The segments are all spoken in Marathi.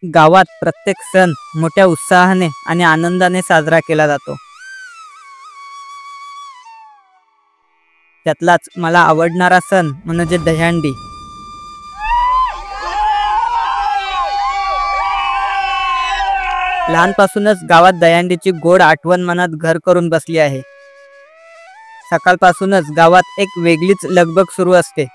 गावात प्रत्येक सण मोठ्या उत्साहाने आणि आनंदाने साजरा केला जातो. त्यातलाच मला आवडणारा सण म्हणजे दहीहंडी. लहानपासूनच गावात दहीहंडीची गोड आठवण मनात घर करून बसली आहे. सकाळपासूनच गावात एक वेगळीच लगबग सुरू असते.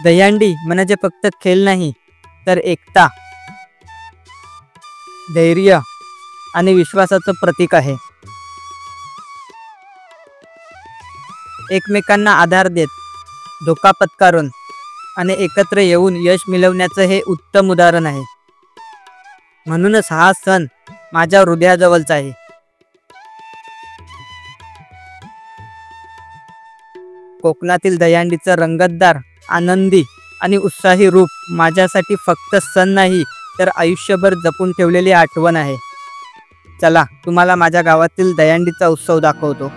दहीहंडी म्हणजे फक्त खेळ नाही, तर एकता, धैर्य आणि विश्वासाचं प्रतीक आहे. एकमेकांना आधार देत, धोका पत्करून आणि एकत्र येऊन यश मिळवण्याचं हे उत्तम उदाहरण आहे. म्हणूनच हा सण माझ्या हृदयाजवळचा आहे. कोकणातील दहीहंडीचं रंगतदार, आनंदी आणि उत्साही रूप माझ्यासाठी फक्त सण नाही, तर आयुष्यभर जपून ठेवलेली आठवण आहे. चला तुम्हाला माझ्या गावातील दहीहंडीचा उत्सव दाखवतो.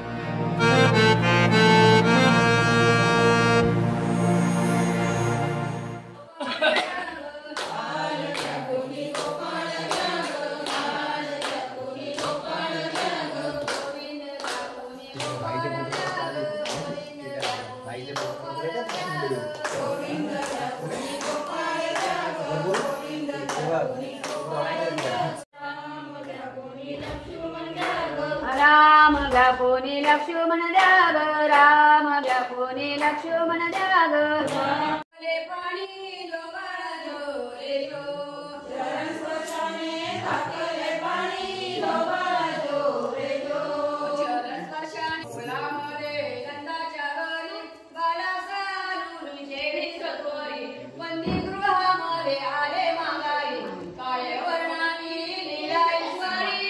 राम व्यापुनी लक्ष्मण द्याग, राम व्यापुनी लक्ष्मण द्याग. पाणी लोबाळा जो रे जो, चरण स्पर्शाने टाकले पाणी लोबाळा जो रे जो. चरण स्पर्शाने फुलामध्ये नंदाच्या घरी बाळा सारून शेळी सत्वरी, वंदी गृहामध्ये आले मागाई, काय वर्णानी लीला ईश्वरी.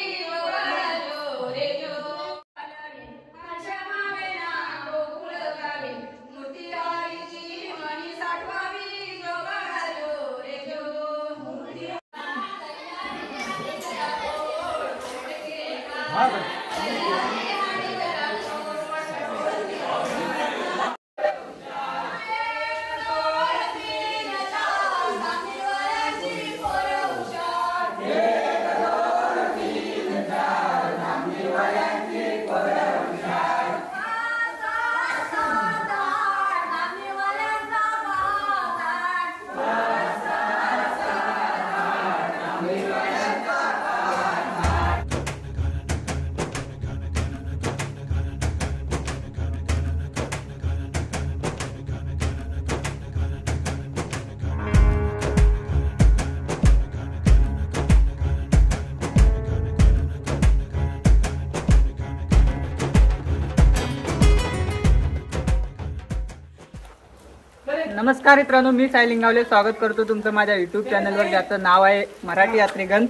नमस्कार मित्रांनो, मी साई लिंगावले स्वागत करतो तुमचं माझ्या यूट्यूब चॅनलवर, ज्याचं नाव आहे मराठी यात्रेगण.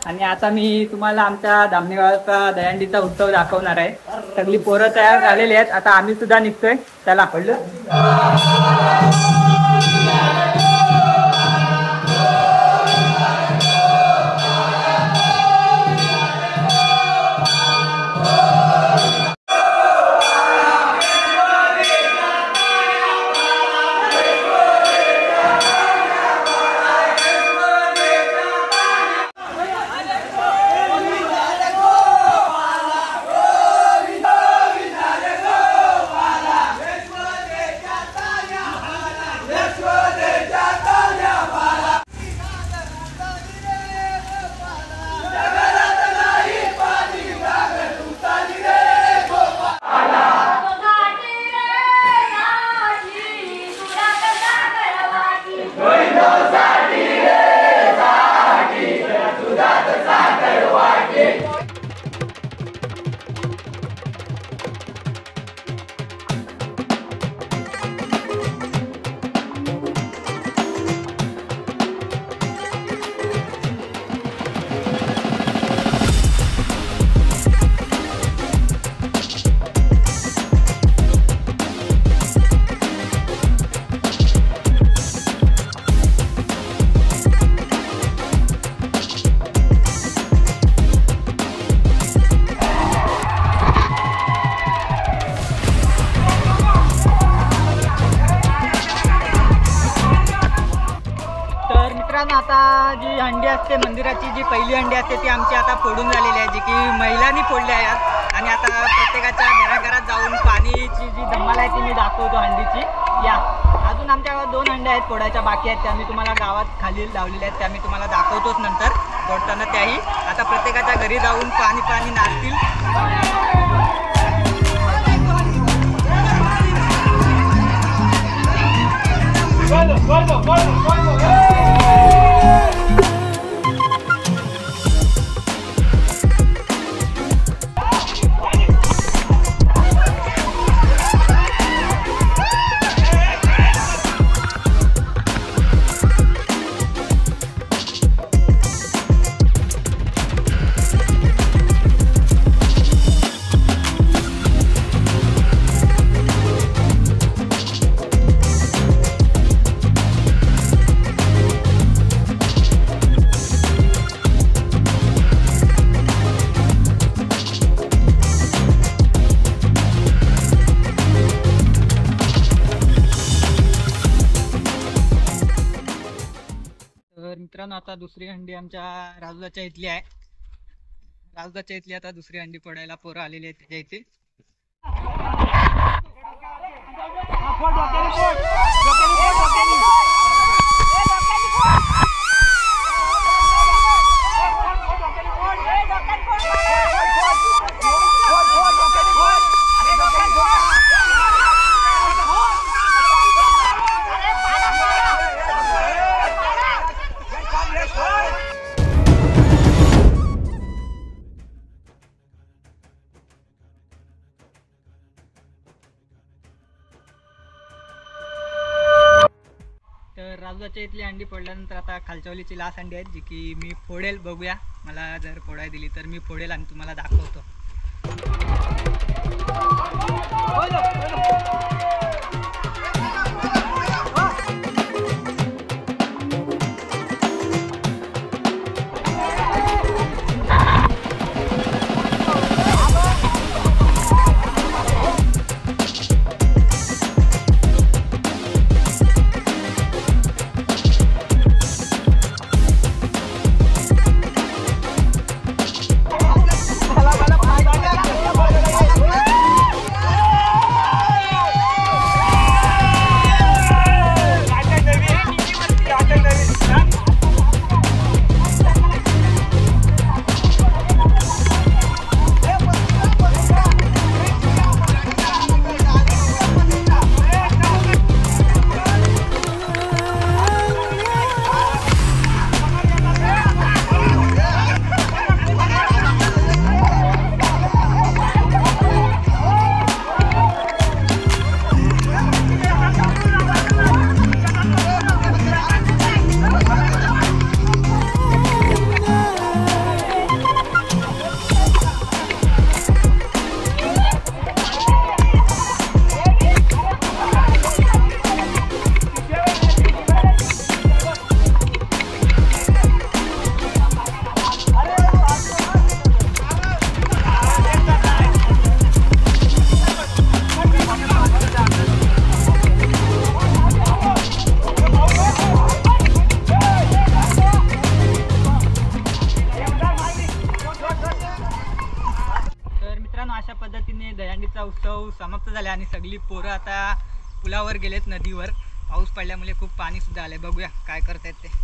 आणि आता मी तुम्हाला आमच्या धामणेगावचा दहीहंडीचा उत्सव दाखवणार आहे. सगळी पोरं तयार झालेली आहेत, आता आम्ही सुद्धा निघतोय. चला पडलं. असते मंदिराची जी पहिली हंडी असते ती आमची आता फोडून झालेली आहे, जी की महिलांनी फोडली आहे यात. आणि आता प्रत्येकाच्या घराघरात जाऊन पाणीची जी धमाल आहे ती मी दाखवतो हंडीची. या अजून आमच्या गावात 2 हंड्या आहेत फोडायच्या बाकी आहेत, त्या मी तुम्हाला गावात खाली लावलेल्या आहेत, त्या मी तुम्हाला दाखवतोच नंतर फोडताना त्याही. आता प्रत्येकाच्या घरी जाऊन पाणी नाचतील. मित्रांनो, आता दुसरी हंडी आमच्या राजूच्या इथली आहे. राजूच्या इथली आता दुसरी हंडी फोडायला पोरं आलेली आहेत त्याच्या इथे. तर राजूच्या इथली हंडी फोडल्यानंतर आता खालच्यावलीची लास्ट हंडी आहे, जी की मी फोडेल. बघूया, मला जर फोडाय दिली तर मी फोडेल आणि तुम्हाला दाखवतो. अशा पद्धतीने दहीहंडीचा उत्सव समाप्त झाला आणि सगळी पोरं आता पुलावर गेलेत नदीवर. पाऊस पडल्यामुळे खूप पाणी सुद्धा आले. बघूया काय करतायत ते.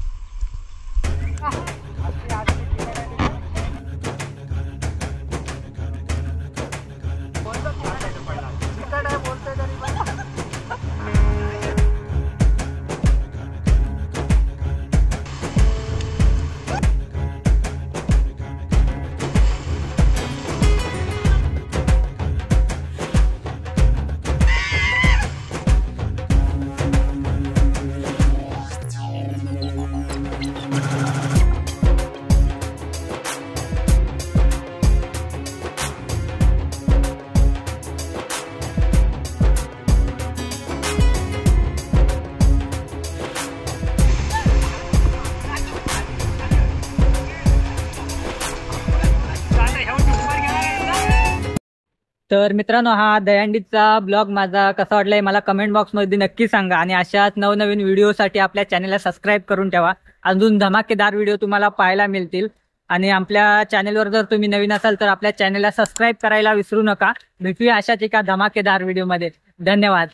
तर मित्रांनो, हा दहीहंडीचा ब्लॉग माझा कसा वाटलाय मला कमेंट बॉक्समध्ये नक्की सांगा आणि अशाच नवनवीन व्हिडिओसाठी आपल्या चॅनलला सबस्क्राईब करून ठेवा. अजून धमाकेदार व्हिडिओ तुम्हाला पाहायला मिळतील. आणि आपल्या चॅनलवर जर तुम्ही नवीन असाल तर आपल्या चॅनलला सबस्क्राईब करायला विसरू नका. भेटूया अशाच एका धमाकेदार व्हिडिओमध्ये. धन्यवाद.